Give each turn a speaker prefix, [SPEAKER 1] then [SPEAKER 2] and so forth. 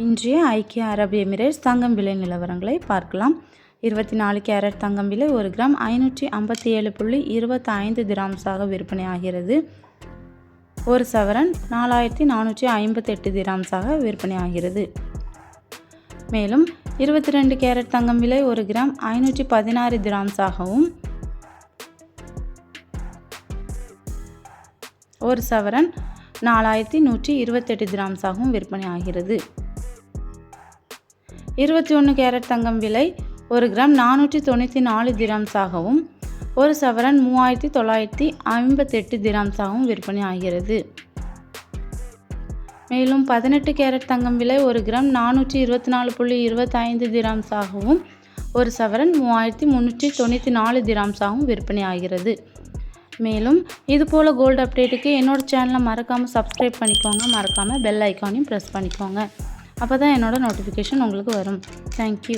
[SPEAKER 1] இன்றைய ஐக்கிய அரபு எமிரேட்ஸ் தங்கம் விலை நிலவரங்களை பார்க்கலாம். 24 கேரட் தங்கம் விலை 1 கிராம் 557.25 திராம்ஸாக விற்பனையாகிறது. ஒரு சவரன் 4458 திராம்ஸாக விற்பனையாகிறது. மேலும் 22 கேரட் தங்கம் விலை 1 கிராம் 516 திராம்ஸாகவும், ஒரு சவரன் 4128 திராம்ஸாகவும் விற்பனையாகிறது. 21 கேரட் தங்கம் விலை 1 கிராம் 494 திராம்ஸாகவும், ஒரு சவரன் 3958 திராம்ஸாகவும் விற்பனையாகிறது. மேலும் 18 கேரட் தங்கம் விலை 1 கிராம் 424.25 திராம்ஸாகவும், ஒரு சவரன் 3394 திராம்ஸாகவும் விற்பனையாகிறது. மேலும் இதுபோல் கோல்டு அப்டேட்டுக்கு என்னோட சேனலை மறக்காமல் சப்ஸ்கிரைப் பண்ணிக்கோங்க. மறக்காமல் பெல் ஐக்கானையும் ப்ரெஸ் பண்ணிக்கோங்க. அப்போ தான் என்னோட நோட்டிஃபிகேஷன் உங்களுக்கு வரும். தேங்க்யூ.